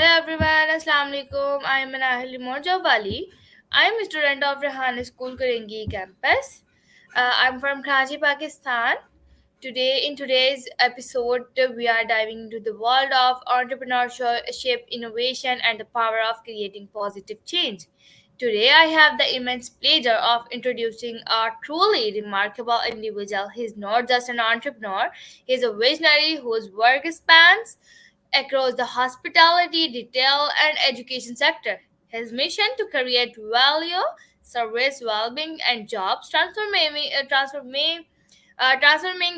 Hello everyone, Assalamu alaikum. I am Manahil Morjawali. I am a student of Rehan School, Korangi Campus. I'm from Karachi, Pakistan. In today's episode, we are diving into the world of entrepreneurship, innovation, and the power of creating positive change. Today, I have the immense pleasure of introducing a truly remarkable individual. He's not just an entrepreneur; he's a visionary whose work spans across the hospitality, retail, and education sector. His mission to create value, service, well-being, and jobs, transforming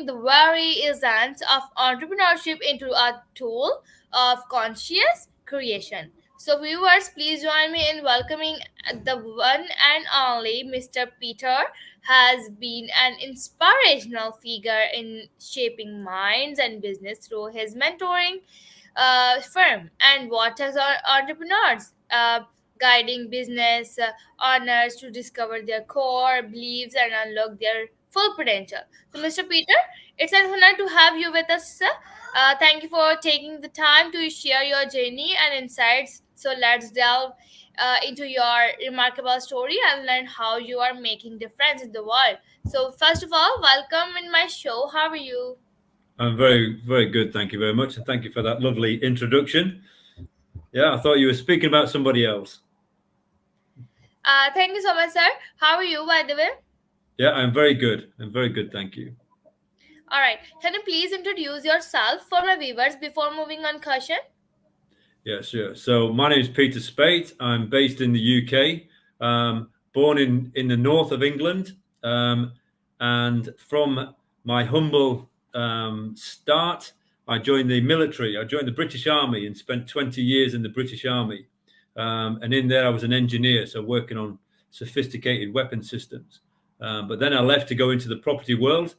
the very essence of entrepreneurship into a tool of conscious creation. So, viewers, please join me in welcoming the one and only Mr. Peter. Has been an inspirational figure in shaping minds and business through his mentoring firm and Vortex Entrepreneurs, guiding business owners to discover their core beliefs and unlock their full potential. So, Mr. Peter, it's an honor to have you with us, sir. Thank you for taking the time to share your journey and insights. So, let's delve into your remarkable story and learn how you are making difference in the world. So, first of all, welcome in my show. How are you? I'm very, very good. Thank you very much. And thank you for that lovely introduction. Yeah, I thought you were speaking about somebody else. Thank you so much, sir. How are you, by the way? Yeah, I'm very good. I'm very good. Thank you. All right. Can you please introduce yourself for my viewers before moving on, question? Yeah, sure. So my name is Peter Spate. I'm based in the UK, born in the north of England. And from my humble start, I joined the military. I joined the British Army and spent 20 years in the British Army. And in there, I was an engineer, so working on sophisticated weapon systems. But then I left to go into the property world.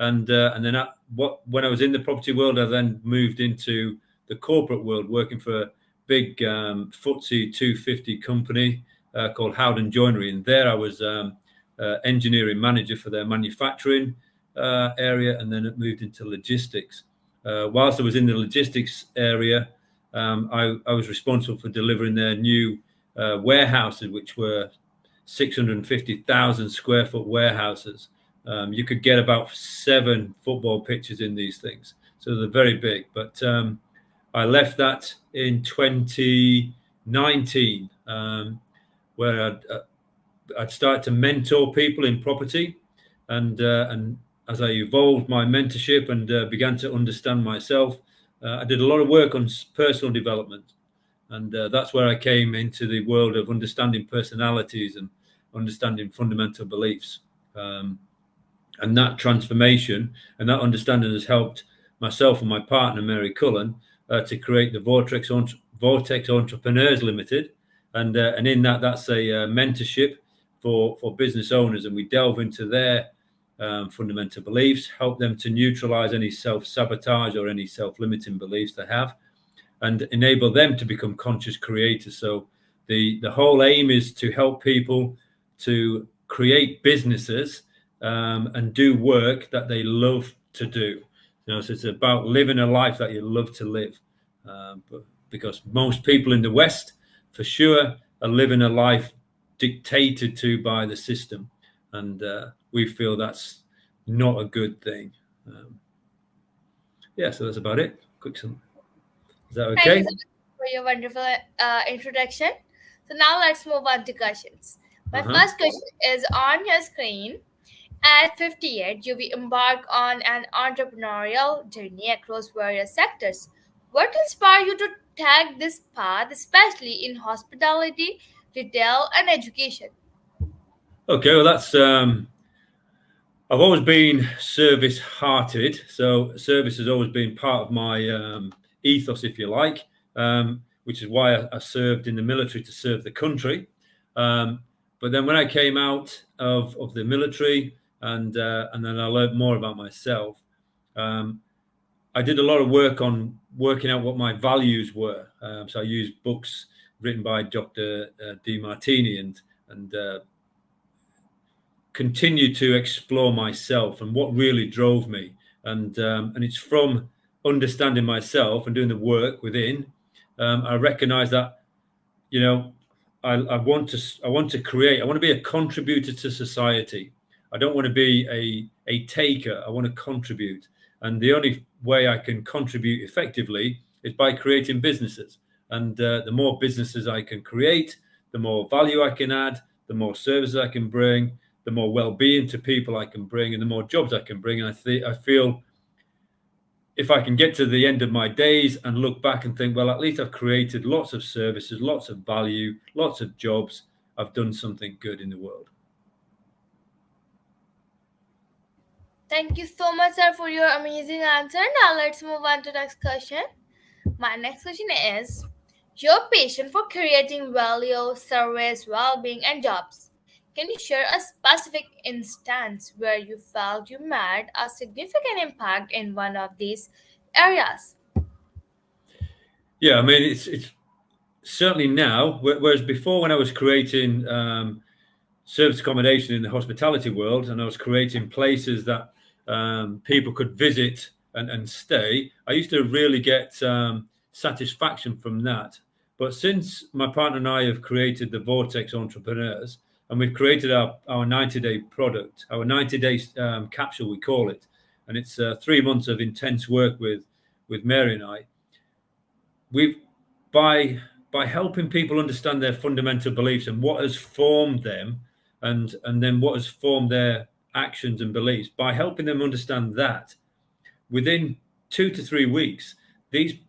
And then when I was in the property world, I then moved into the corporate world, working for a big FTSE 250 company called Howden Joinery. And there I was engineering manager for their manufacturing area, and then it moved into logistics. Whilst I was in the logistics area, I was responsible for delivering their new warehouses, which were 650,000 square foot warehouses. You could get about 7 football pitches in these things. So they're very big. But I left that in 2019, where I'd started to mentor people in property. And as I evolved my mentorship and began to understand myself, I did a lot of work on personal development. And that's where I came into the world of understanding personalities and understanding fundamental beliefs. And that transformation and that understanding has helped myself and my partner, Mary Cullen, to create the Vortex Entrepreneurs Ltd. And in that's a mentorship for business owners. And we delve into their fundamental beliefs, help them to neutralize any self-sabotage or any self-limiting beliefs they have, and enable them to become conscious creators. So the whole aim is to help people to create businesses and do work that they love to do. So it's about living a life that you love to live. But because most people in the West, for sure, are living a life dictated to by the system, and we feel that's not a good thing. So that's about it. Quick summary. Is that Thank okay? you so much for your wonderful introduction. So now let's move on to questions. My first question is on your screen. At 58, you will embark on an entrepreneurial journey across various sectors. What inspired you to take this path, especially in hospitality, retail, and education? Okay, well, that's I've always been service-hearted, so service has always been part of my ethos, if you like, which is why I served in the military to serve the country. But then when I came out of the military and then I learned more about myself, I did a lot of work on working out what my values were. So I used books written by Dr. Demartini and continued to explore myself and what really drove me. And it's from understanding myself and doing the work within I recognize that, you know, I want to create. I want to be a contributor to society. I don't want to be a taker. I want to contribute, and the only way I can contribute effectively is by creating businesses. And the more businesses I can create, the more value I can add, the more services I can bring, the more well-being to people I can bring, and the more jobs I can bring. And I feel if I can get to the end of my days and look back and think, well, at least I've created lots of services, lots of value, lots of jobs. I've done something good in the world. Thank you so much, sir, for your amazing answer. Now let's move on to the next question. My next question is your passion for creating value, service, well-being, and jobs. Can you share a specific instance where you felt you made a significant impact in one of these areas? Yeah, I mean, it's certainly now, whereas before when I was creating service accommodation in the hospitality world, and I was creating places that people could visit and stay, I used to really get satisfaction from that. But since my partner and I have created the Vortex Entrepreneurs, and we've created our 90-day product, our 90-day capsule, we call it, and it's 3 months of intense work with Mary and I. We've by helping people understand their fundamental beliefs and what has formed them, and then what has formed their actions and beliefs, by helping them understand that, within 2 to 3 weeks, we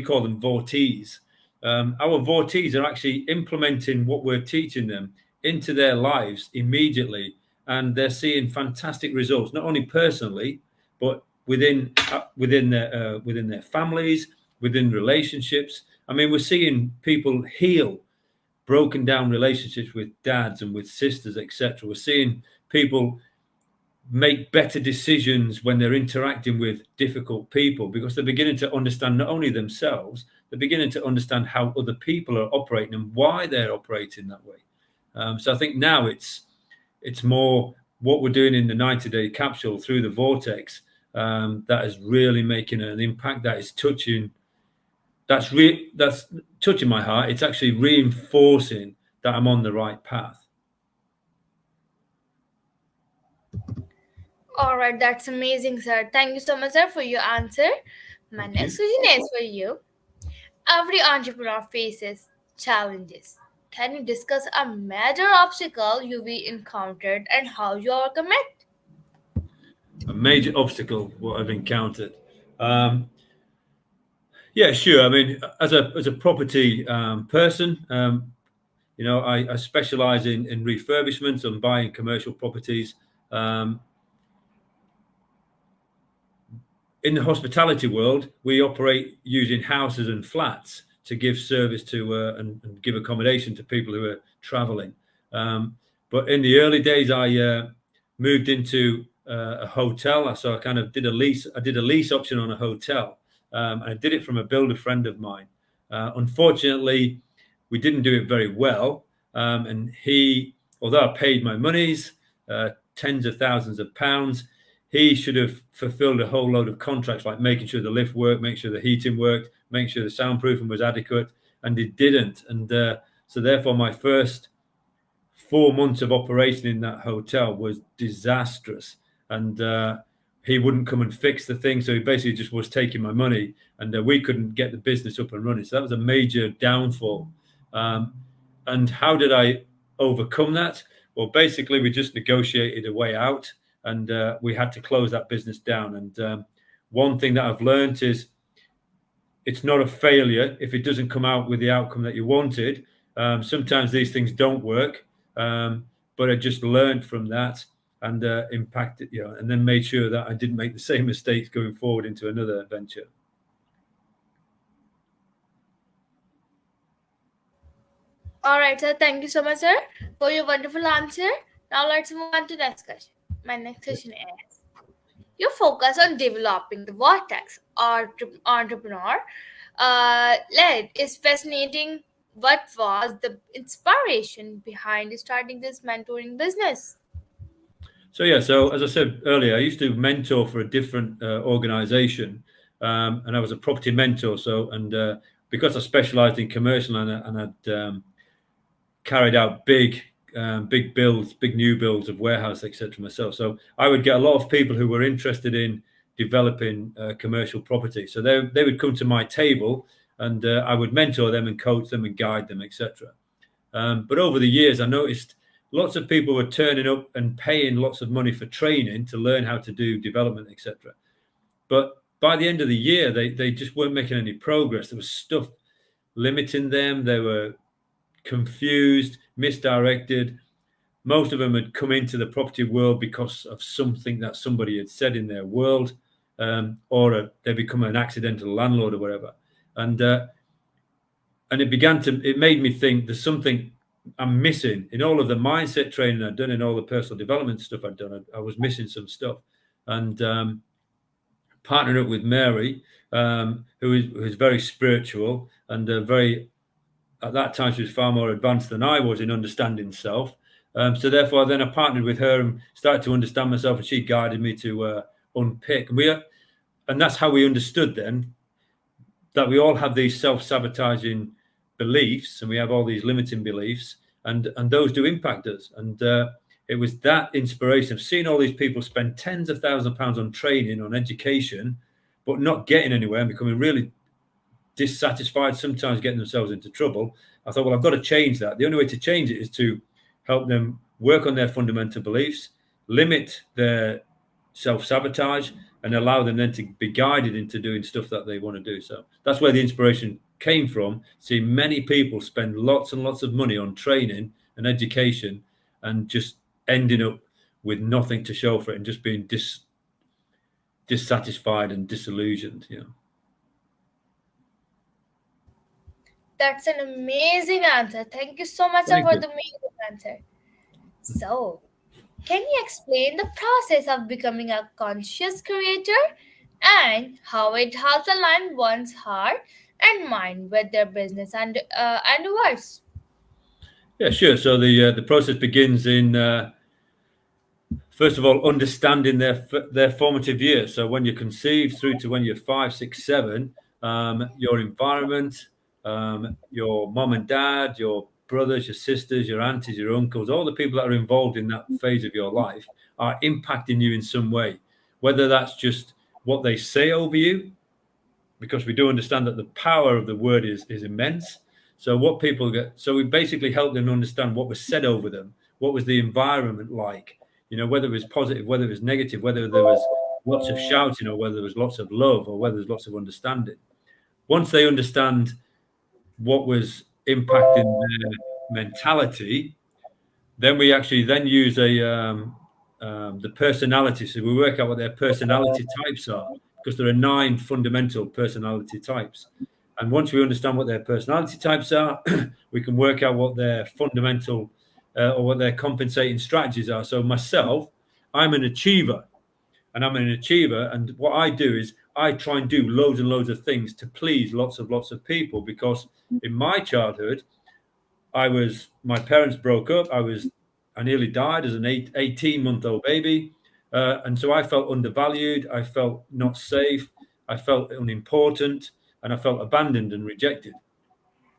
call them vortees. Our vortees are actually implementing what we're teaching them into their lives immediately, and they're seeing fantastic results, not only personally, but within their families, within relationships. I mean, we're seeing people heal broken down relationships with dads and with sisters, etc. We're seeing people make better decisions when they're interacting with difficult people, because they're beginning to understand not only themselves, they're beginning to understand how other people are operating and why they're operating that way. So I think now it's more what we're doing in the 90-day capsule through the Vortex that is really making an impact, that is touching. That's touching my heart. It's actually reinforcing that I'm on the right path. All right, that's amazing, sir. Thank you so much, sir, for your answer. My Thank next you. question is for you. Every entrepreneur faces challenges. Can you discuss a major obstacle you encountered and how you overcome it? A major obstacle what I've encountered. Yeah, sure. I mean, as a property person, I specialize in refurbishments and buying commercial properties. In the hospitality world, we operate using houses and flats to give service to and give accommodation to people who are traveling. But in the early days, I moved into a hotel. So I kind of did a lease. I did a lease option on a hotel. I did it from a builder friend of mine. Unfortunately, we didn't do it very well. And although I paid my monies, tens of thousands of pounds, he should have fulfilled a whole load of contracts, like making sure the lift worked, make sure the heating worked, make sure the soundproofing was adequate, and it didn't. And so therefore, my first 4 months of operation in that hotel was disastrous. And he wouldn't come and fix the thing, so he basically just was taking my money, and we couldn't get the business up and running. So that was a major downfall. And how did I overcome that? Well, basically, we just negotiated a way out, and we had to close that business down. And one thing that I've learned is it's not a failure if it doesn't come out with the outcome that you wanted. Sometimes these things don't work, but I just learned from that and impacted, and then made sure that I didn't make the same mistakes going forward into another venture. All right, sir. Thank you so much, sir, for your wonderful answer. Now let's move on to the next question. My next question is your focus on developing the Vortex or entrepreneur led is fascinating. What was the inspiration behind starting this mentoring business? So as I said earlier, I used to mentor for a different organization, and I was a property mentor. because I specialised in commercial and I'd carried out big builds, big new builds of warehouse, etc. myself. So I would get a lot of people who were interested in developing commercial property. So they would come to my table, and I would mentor them and coach them and guide them, etc. But over the years, I noticed lots of people were turning up and paying lots of money for training to learn how to do development, etc. But by the end of the year, they just weren't making any progress. There was stuff limiting them. They were confused, misdirected. Most of them had come into the property world because of something that somebody had said in their world, or they become an accidental landlord or whatever. And it made me think there's something I'm missing in all of the mindset training I'd done, in all the personal development stuff I'd done. I was missing some stuff, and partnered up with Mary, who is very spiritual and very, at that time, she was far more advanced than I was in understanding self. So therefore, then I partnered with her and started to understand myself, and she guided me to unpick. And that's how we understood then that we all have these self-sabotaging beliefs, and we have all these limiting beliefs, and those do impact us. And it was that inspiration of seeing all these people spend tens of thousands of pounds on training, on education, but not getting anywhere and becoming really dissatisfied, sometimes getting themselves into trouble. I thought, well, I've got to change that. The only way to change it is to help them work on their fundamental beliefs, limit their self-sabotage, and allow them then to be guided into doing stuff that they want to do. So that's where the inspiration came from. Seeing many people spend lots and lots of money on training and education and just ending up with nothing to show for it and just being dissatisfied and disillusioned, That's an amazing answer. Thank you so much, sir, Thank for you. the amazing answer. So, can you explain the process of becoming a conscious creator and how it helps align one's heart and mind with their business and works? Yeah, sure. So the process begins in first of all understanding their formative years. So when you're conceived through to when you're 5, 6, 7, your environment, your mom and dad, your brothers, your sisters, your aunties, your uncles, all the people that are involved in that phase of your life are impacting you in some way. Whether that's just what they say over you, because we do understand that the power of the word is immense. So what people get, so we basically help them understand what was said over them, what was the environment like, whether it was positive, whether it was negative, whether there was lots of shouting or whether there was lots of love or whether there's lots of understanding. Once they understand what was impacting their mentality, then we actually then use the personality. So we work out what their personality types are, because there are 9 fundamental personality types. And once we understand what their personality types are, we can work out what their fundamental or what their compensating strategies are. So myself, I'm an achiever, and what I do is I try and do loads and loads of things to please lots of people, because in my childhood, my parents broke up. I nearly died as an 18-month-old baby. And so I felt undervalued. I felt not safe. I felt unimportant, and I felt abandoned and rejected.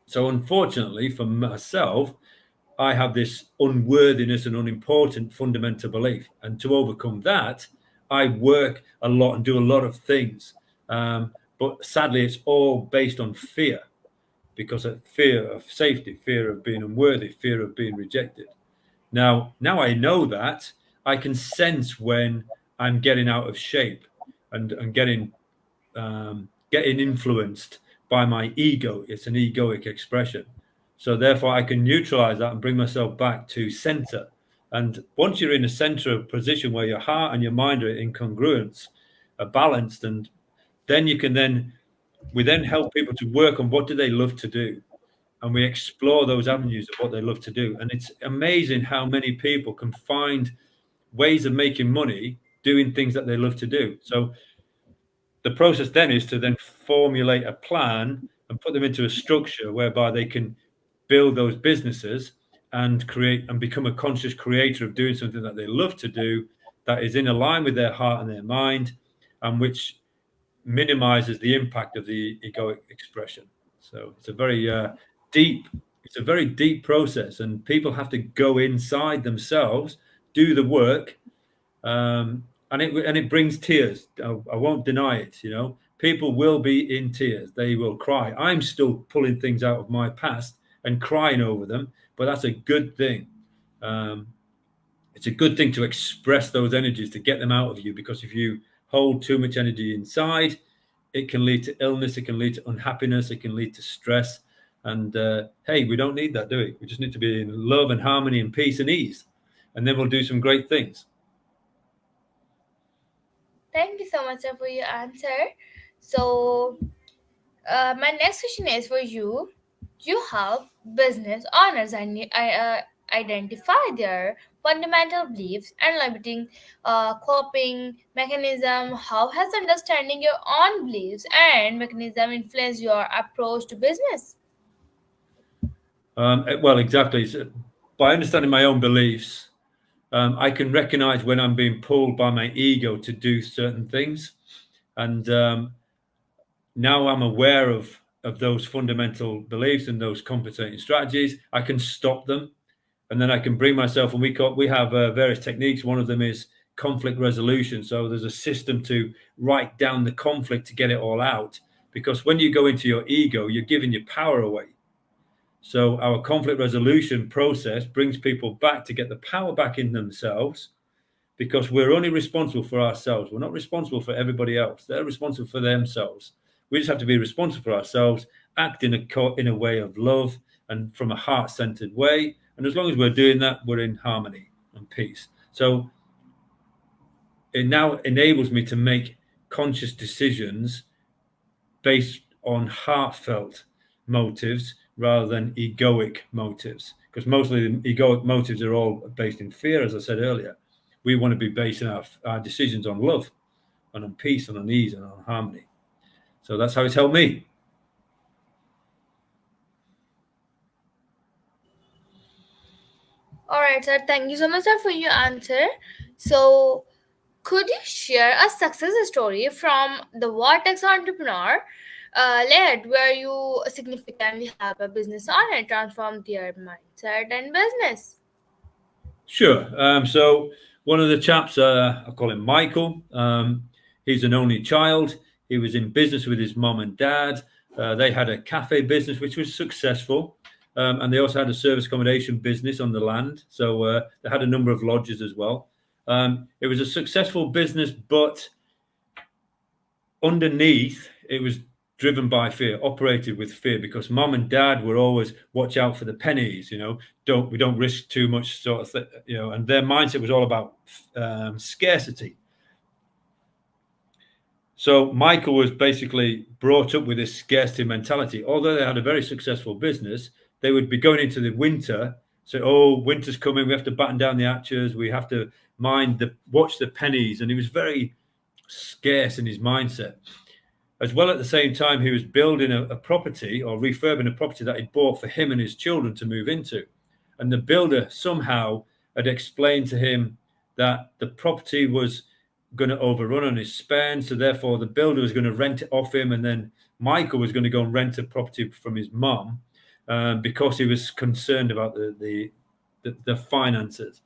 So unfortunately for myself, I have this unworthiness and unimportant fundamental belief. And to overcome that, I work a lot and do a lot of things. But sadly, it's all based on fear, because of fear of safety, fear of being unworthy, fear of being rejected. Now I know that. I can sense when I'm getting out of shape and getting influenced by my ego. It's an egoic expression. So therefore, I can neutralize that and bring myself back to center. And once you're in a center position where your heart and your mind are in congruence, are balanced, and then we then help people to work on what do they love to do, and we explore those avenues of what they love to do. And it's amazing how many people can find ways of making money doing things that they love to do. So the process then is to then formulate a plan and put them into a structure whereby they can build those businesses and create and become a conscious creator of doing something that they love to do, that is in line with their heart and their mind, and which minimizes the impact of the egoic expression. So it's a very deep, it's a very deep process, and people have to go inside themselves, do the work, and it brings tears. I won't deny it. You know, people will be in tears. They will cry. I'm still pulling things out of my past and crying over them, but that's a good thing. Um, it's a good thing to express those energies, to get them out of you, because if you hold too much energy inside, it can lead to illness, it can lead to unhappiness, it can lead to stress. And hey, we don't need that, do we? We just need to be in love and harmony and peace and ease, and then we'll do some great things. Thank you so much, sir, for your answer. So, my next question is for you. You help business owners identify their fundamental beliefs and limiting coping mechanism. How has understanding your own beliefs and mechanism influenced your approach to business? Well, exactly. So by understanding my own beliefs, I can recognize when I'm being pulled by my ego to do certain things, and now I'm aware of those fundamental beliefs and those compensating strategies. I can stop them, and then I can bring myself. And we have various techniques. One of them is conflict resolution. So there's a system to write down the conflict to get it all out. Because when you go into your ego, you're giving your power away. So our conflict resolution process brings people back to get the power back in themselves, because we're only responsible for ourselves. We're not responsible for everybody else. They're responsible for themselves. We just have to be responsible for ourselves, act in a way of love and from a heart-centered way. And as long as we're doing that, we're in harmony and peace. So it now enables me to make conscious decisions based on heartfelt motives rather than egoic motives, because mostly the egoic motives are all based in fear, as I said earlier. We want to be basing our decisions on love and on peace and on ease and on harmony. So that's how it's helped me. All right, sir. Thank you so much, sir, for your answer. So, could you share a success story from the Vortex Entrepreneur led where you significantly help a business owner transform their mindset and business? Sure. So one of the chaps, I call him Michael. He's an only child. He was in business with his mom and dad. They had a cafe business which was successful, and they also had a service accommodation business on the land. So they had a number of lodges as well. It was a successful business, but underneath it was driven by fear, operated with fear, because mom and dad were always watch out for the pennies, don't risk too much, sort of and their mindset was all about scarcity. So Michael was basically brought up with this scarcity mentality. Although they had a very successful business, they would be going into the winter, say, oh, winter's coming, we have to batten down the hatches, we have to watch the pennies. And he was very scarce in his mindset. As well, at the same time, he was building a property or refurbing a property that he'd bought for him and his children to move into. And the builder somehow had explained to him that the property was going to overrun on his spend. So therefore, the builder was going to rent it off him. And then Michael was going to go and rent a property from his mom because he was concerned about the finances.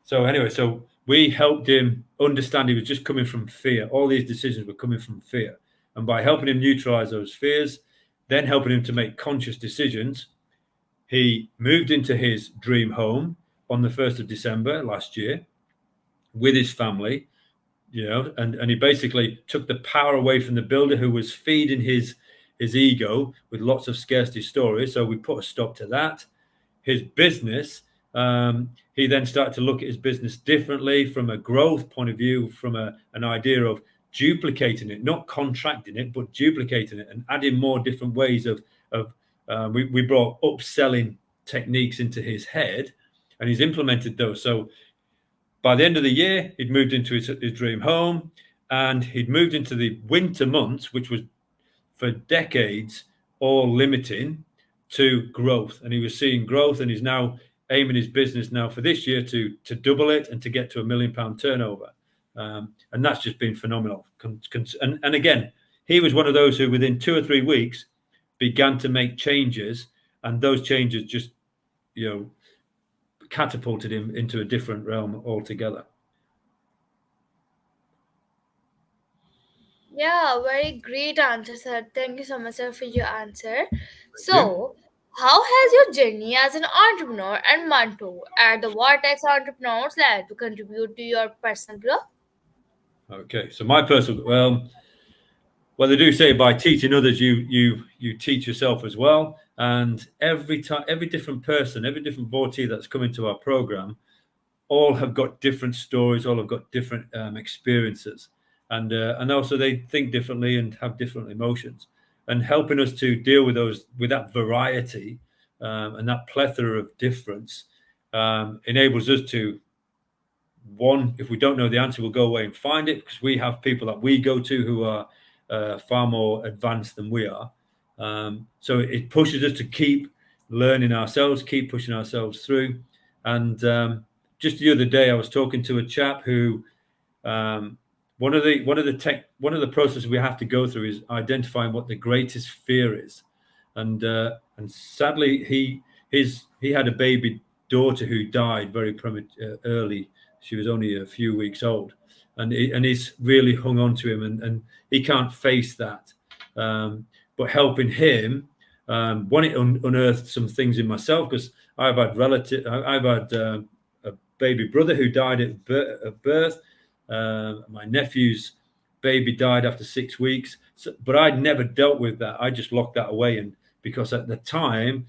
So anyway, so we helped him understand he was just coming from fear. All these decisions were coming from fear. And by helping him neutralize those fears, then helping him to make conscious decisions, he moved into his dream home on the 1st of December last year with his family, and he basically took the power away from the builder who was feeding his ego with lots of scarcity stories. So we put a stop to that. His business, he then started to look at his business differently from a growth point of view, from an idea of duplicating it, not contracting it, but duplicating it and adding more different ways of we brought upselling techniques into his head, and he's implemented those. So by the end of the year, he'd moved into his dream home, and he'd moved into the winter months, which was for decades all limiting to growth. And he was seeing growth, and he's now aiming his business now for this year to double it and to get to £1 million turnover. And that's just been phenomenal. And again, he was one of those who within 2 or 3 weeks began to make changes, and those changes just, you know, catapulted him into a different realm altogether. Yeah, very great answer, sir. Thank you so much, sir, for your answer. Thank you. So, how has your journey as an entrepreneur and mentor at the Vortex Entrepreneurs Lab to contribute to your personal growth? Okay, so my personal, well, they do say by teaching others, you teach yourself as well. And every time, every different person, every different devotee that's come into our program, all have got different stories, all have got different experiences, and also they think differently and have different emotions. And helping us to deal with those, with that variety and that plethora of difference, enables us to, one, if we don't know the answer, we'll go away and find it, because we have people that we go to who are far more advanced than we are. So it pushes us to keep learning ourselves, keep pushing ourselves through. And just the other day, I was talking to a chap who, um, one of the processes we have to go through is identifying what the greatest fear is. And sadly, he had a baby daughter who died very early. She was only a few weeks old, and he's really hung on to him, and he can't face that. But helping him, one, it unearthed some things in myself, because I've had a baby brother who died at birth. My nephew's baby died after 6 weeks, but I'd never dealt with that. I just locked that away, and because at the time,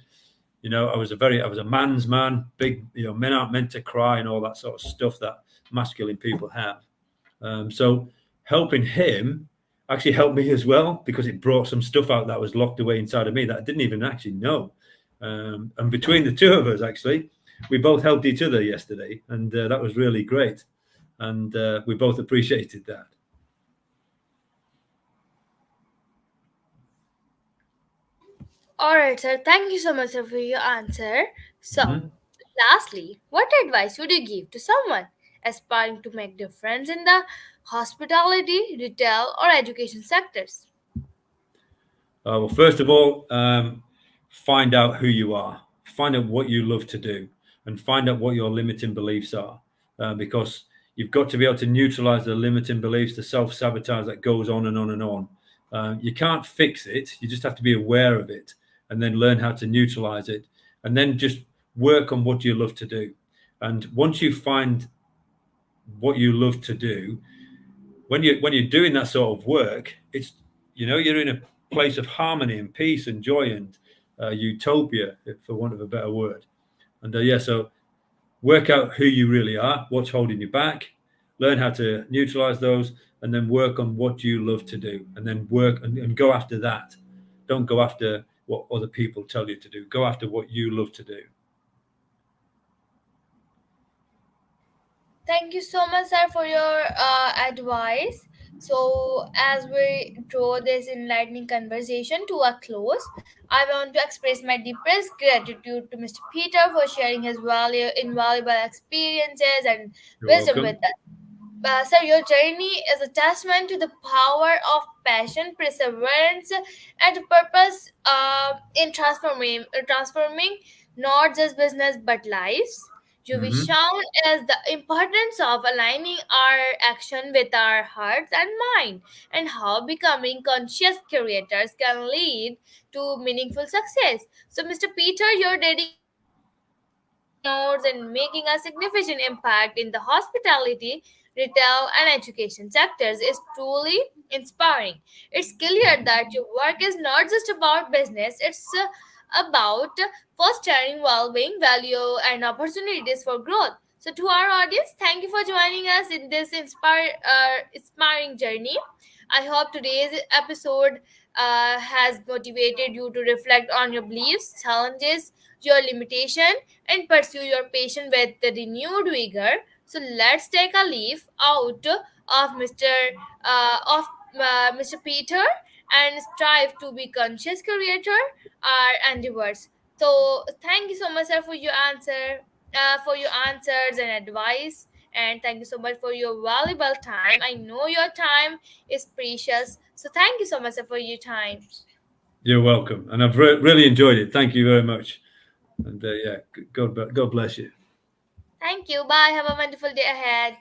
I was a man's man. Big, men aren't meant to cry and all that sort of stuff that masculine people have. So helping him actually helped me as well, because it brought some stuff out that was locked away inside of me that I didn't even actually know. And between the two of us, actually, we both helped each other yesterday, and that was really great. And we both appreciated that. Alright, sir. Thank you so much, sir, for your answer. So, Mhm. lastly, what advice would you give to someone aspiring to make difference in the hospitality, retail, or education sectors? Well, first of all, find out who you are, find out what you love to do, and find out what your limiting beliefs are. Because you've got to be able to neutralize the limiting beliefs, the self sabotage that goes on and on and on. You can't fix it, you just have to be aware of it and then learn how to neutralize it, and then just work on what you love to do. And once you find what you love to do, when you're doing that sort of work, it's, you're in a place of harmony and peace and joy and utopia, for want of a better word. And yeah, so work out who you really are, what's holding you back, learn how to neutralize those, and then work on what you love to do, and then work and go after that. Don't go after what other people tell you to do. Go after what you love to do. Thank you so much, sir, for your advice. So, as we draw this enlightening conversation to a close, I want to express my deepest gratitude to Mr. Peter for sharing his invaluable experiences and You're wisdom with welcome. us. Sir, your journey is a testament to the power of passion, perseverance, and purpose in transforming not just business but lives. You be Hmm. shown as the importance of aligning our action with our hearts and mind, and how becoming conscious creators can lead to meaningful success. So, Mr. Peter, your dedication to serving entrepreneurs and making a significant impact in the hospitality, retail, and education sectors is truly inspiring. It's clear that your work is not just about business, it's about fostering well-being, value, and opportunities for growth. So, to our audience, thank you for joining us in this inspiring journey. I hope today's episode has motivated you to reflect on your beliefs, challenges, your limitation, and pursue your passion with the renewed vigor. So let's take a leaf out of Mr. Peter and strive to be conscious creator our endeavors. So thank you so much, sir, for your answers and advice. And thank you so much for your valuable time. I know your time is precious. So thank you so much, sir, for your time. You're welcome, and I've really enjoyed it. Thank you very much, and yeah, God bless you. Thank you. Bye. Have a wonderful day ahead.